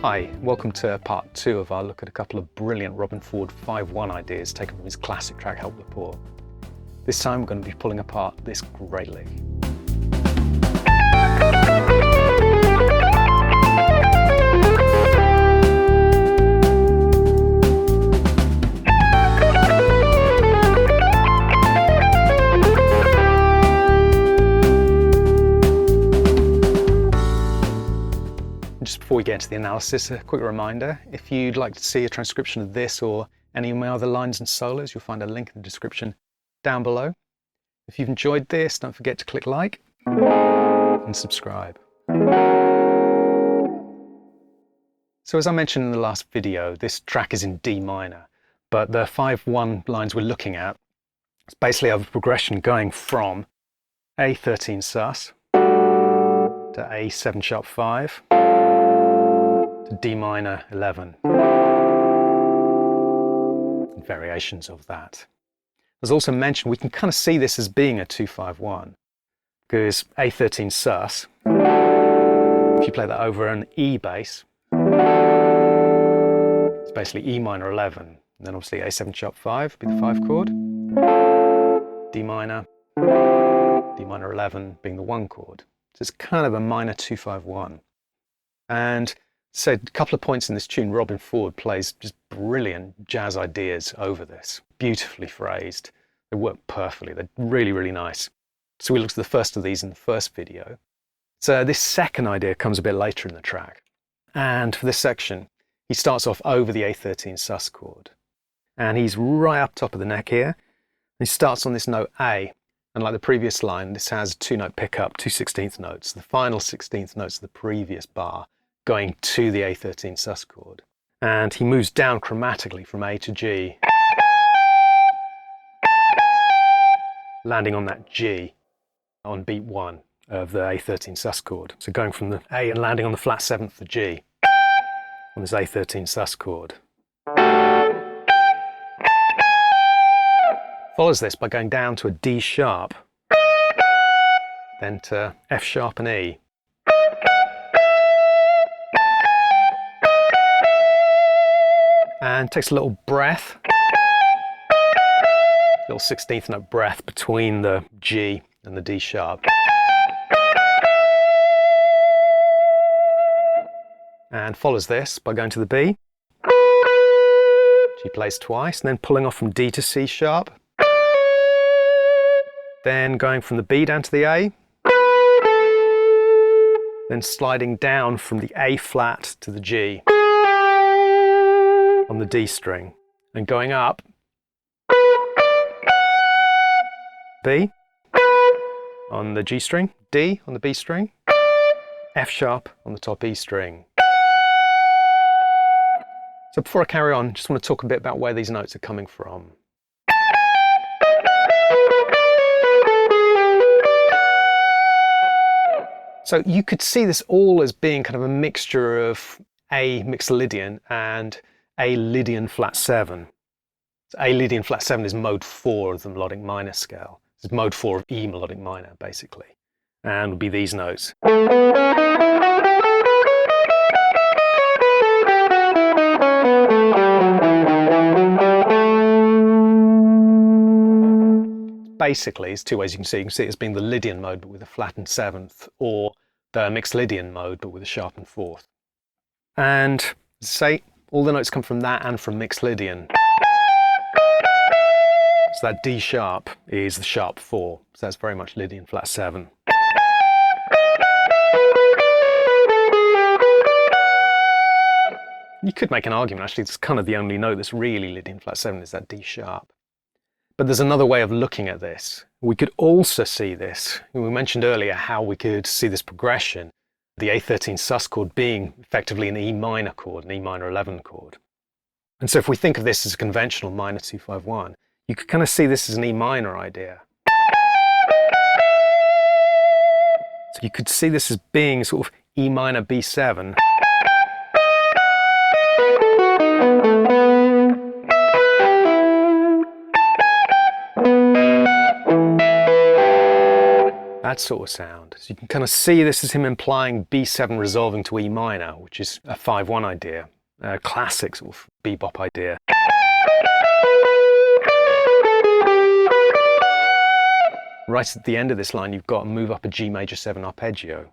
Hi, welcome to part 2 of our look at a couple of brilliant Robben Ford 5/1 ideas taken from his classic track Help the Poor. This time we're going to be pulling apart this great lick. Just before we get into the analysis, a quick reminder, if you'd like to see a transcription of this or any of my other lines and solos, you'll find a link in the description down below. If you've enjoyed this, don't forget to click like and subscribe. So as I mentioned in the last video, this track is in D minor, but the 5/1 lines we're looking at is basically a progression going from A13 sus to A7 sharp 5 to D minor 11 and variations of that. As also mentioned, we can kind of see this as being a 2-5-1 because A13 sus, if you play that over an E bass, it's basically E minor 11, and then obviously A7 sharp 5 would be the 5 chord, D minor 11 being the 1 chord. So it's kind of a minor 2-5-1. And so a couple of points in this tune, Robben Ford plays just brilliant jazz ideas over this, beautifully phrased. They work perfectly, they're really, really nice. So we looked at the first of these in the first video. So this second idea comes a bit later in the track. And for this section, he starts off over the A13 sus chord. And he's right up top of the neck here. He starts on this note A. And like the previous line, this has a 2-note pickup, 2 16th notes, the final 16th notes of the previous bar going to the A13 sus chord. And he moves down chromatically from A to G, landing on that G on beat 1 of the A13 sus chord. So going from the A and landing on the flat 7th, the G, on this A13 sus chord. Follows this by going down to a D sharp, then to F sharp and E. And takes a little breath, little 16th note breath between the G and the D sharp. And follows this by going to the B. G plays twice, and then pulling off from D to C sharp. Then going from the B down to the A. Then sliding down from the A flat to the G on the D string, and going up B on the G string, D on the B string, F sharp on the top E string. So before I carry on, just want to talk a bit about where these notes are coming from. So you could see this all as being kind of a mixture of A mixed Lydian and A Lydian flat 7. So A Lydian flat 7 is mode 4 of the melodic minor scale. It's mode 4 of E melodic minor, basically. And would be these notes. Basically, it's two ways you can see it. You can see it as being the Lydian mode, but with a flattened 7th, or the mixed Lydian mode, but with a sharpened 4th. And say, all the notes come from that and from mixed Lydian. So that D sharp is the sharp 4, so that's very much Lydian flat 7. You could make an argument, actually, it's kind of the only note that's really Lydian flat 7 is that D sharp. But there's another way of looking at this. We could also see this. We mentioned earlier how we could see this progression, the A13 sus chord being effectively an E minor chord, an E minor 11 chord. And so if we think of this as a conventional minor 2-5-1, you could kind of see this as an E minor idea. So you could see this as being sort of E minor B7. That sort of sound. So you can kind of see this as him implying B7 resolving to E minor, which is a 5-1 idea, a classic sort of bebop idea. Right at the end of this line, you've got to move up a G major 7 arpeggio,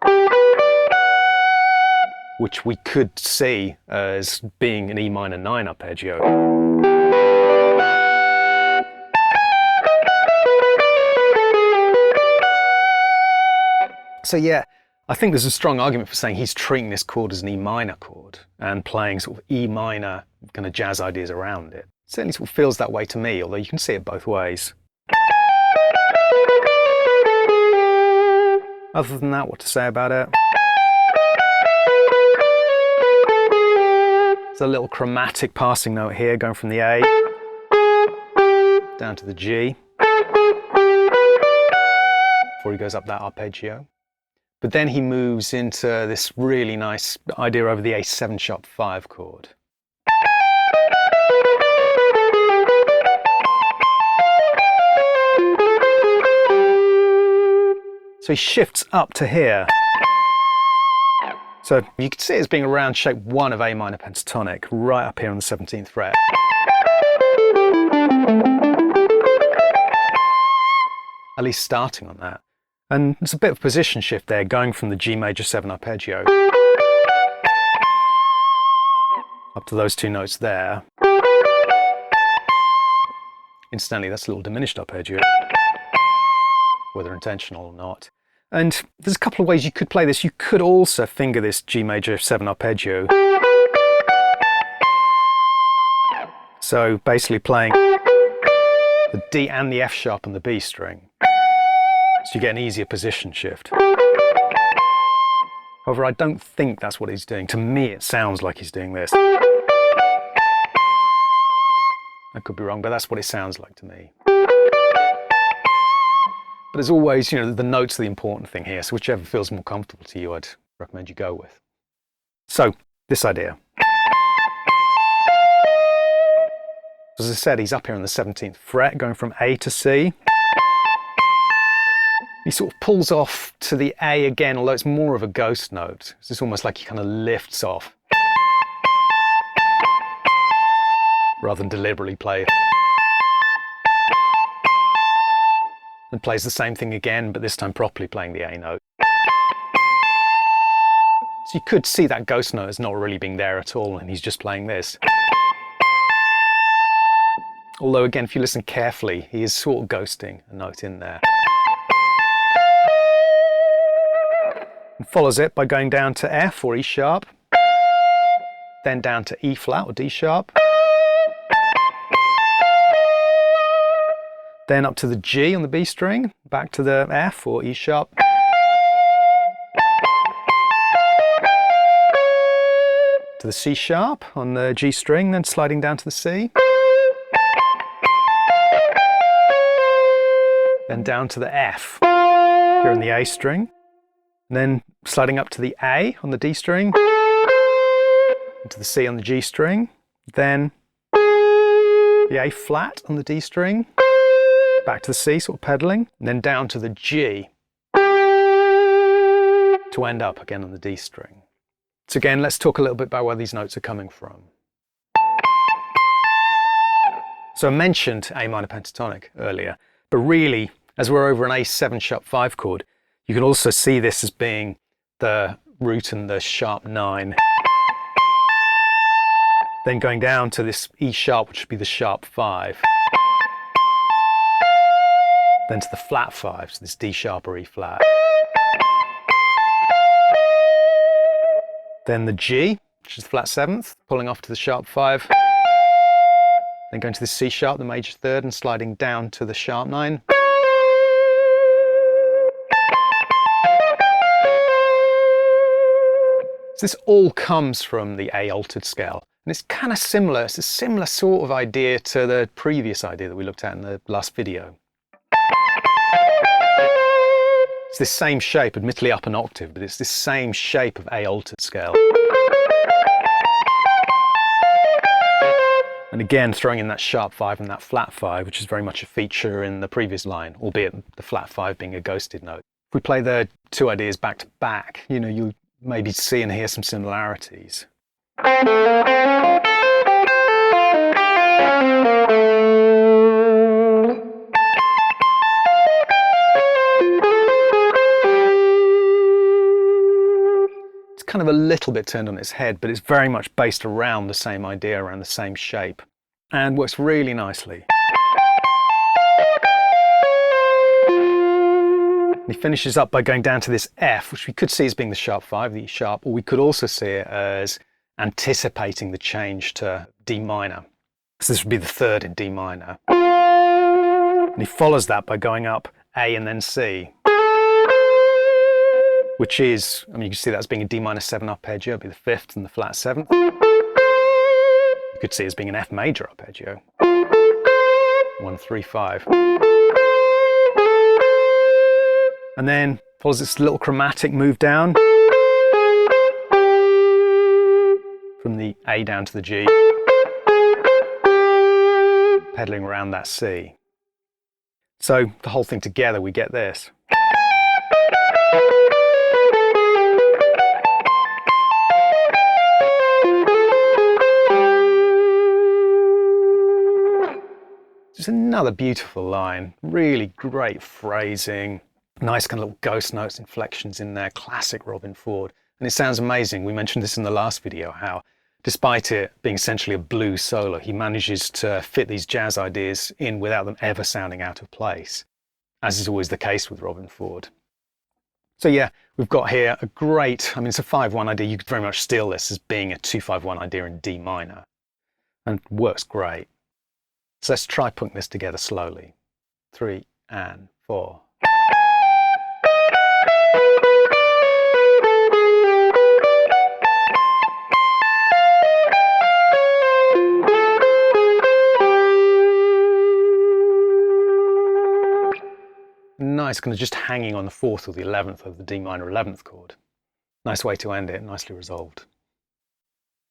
which we could see as being an E minor 9 arpeggio. So yeah, I think there's a strong argument for saying he's treating this chord as an E minor chord and playing sort of E minor kind of jazz ideas around it. It certainly sort of feels that way to me, although you can see it both ways. Other than that, what to say about it? There's a little chromatic passing note here going from the A down to the G before he goes up that arpeggio. But then he moves into this really nice idea over the A7 sharp 5 chord. So he shifts up to here. So you can see it as being around shape 1 of A minor pentatonic, right up here on the 17th fret. At least starting on that. And there's a bit of position shift there, going from the G major 7 arpeggio up to those two notes there. Incidentally, that's a little diminished arpeggio, whether intentional or not. And there's a couple of ways you could play this. You could also finger this G major 7 arpeggio. So basically playing the D and the F sharp on the B string. So you get an easier position shift. However, I don't think that's what he's doing. To me, it sounds like he's doing this. I could be wrong, but that's what it sounds like to me. But as always, you know, the notes are the important thing here, so whichever feels more comfortable to you, I'd recommend you go with. So, this idea. As I said, he's up here on the 17th fret, going from A to C. He sort of pulls off to the A again, although it's more of a ghost note. It's almost like he kind of lifts off, rather than deliberately play. And plays the same thing again, but this time properly playing the A note. So you could see that ghost note as not really being there at all, and he's just playing this. Although again, if you listen carefully, he is sort of ghosting a note in there. And follows it by going down to F or E sharp, then down to E flat or D sharp, then up to the G on the B string, back to the F or E sharp, to the C sharp on the G string, then sliding down to the C, then down to the F here on the A string, and then sliding up to the A on the D string, to the C on the G string, then the A flat on the D string, back to the C, sort of pedaling, and then down to the G to end up again on the D string. So again, let's talk a little bit about where these notes are coming from. So I mentioned A minor pentatonic earlier, but really, as we're over an A7 sharp 5 chord, you can also see this as being the root and the sharp 9. Then going down to this E sharp, which would be the sharp 5. Then to the flat 5, so this D sharp or E flat. Then the G, which is the flat 7th, pulling off to the sharp 5. Then going to the C sharp, the major 3rd, and sliding down to the sharp 9. So this all comes from the A altered scale. And it's kind of similar, it's a similar sort of idea to the previous idea that we looked at in the last video. It's this same shape, admittedly up an octave, but it's this same shape of A altered scale. And again, throwing in that sharp 5 and that flat 5, which is very much a feature in the previous line, albeit the flat 5 being a ghosted note. If we play the two ideas back to back, you'll maybe see and hear some similarities. It's kind of a little bit turned on its head, but it's very much based around the same idea, around the same shape, and works really nicely. He finishes up by going down to this F, which we could see as being the sharp 5, the E sharp, or we could also see it as anticipating the change to D minor. So this would be the third in D minor. And he follows that by going up A and then C, which is, you can see that as being a D minor 7 arpeggio, it'd be the 5th and the flat 7th. You could see it as being an F major arpeggio. 1, 3, 5. And then follows this little chromatic move down from the A down to the G, pedaling around that C. So the whole thing together, we get this. Just another beautiful line, really great phrasing. Nice kind of little ghost notes, inflections in there, classic Robben Ford. And it sounds amazing. We mentioned this in the last video, how despite it being essentially a blues solo, he manages to fit these jazz ideas in without them ever sounding out of place, as is always the case with Robben Ford. So yeah, we've got here a great, it's a 5-1 idea. You could very much steal this as being a 2-5-1 idea in D minor, and works great. So let's try putting this together slowly. 3 and 4. Nice, kind of just hanging on the 4th or the 11th of the D minor 11th chord. Nice way to end it, nicely resolved.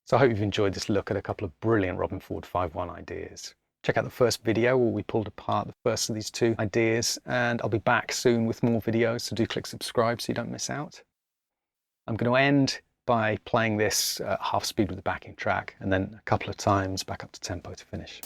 So I hope you've enjoyed this look at a couple of brilliant Robben Ford 5-1 ideas. Check out the first video where we pulled apart the first of these two ideas, and I'll be back soon with more videos, so do click subscribe so you don't miss out. I'm going to end by playing this at half speed with the backing track, and then a couple of times back up to tempo to finish.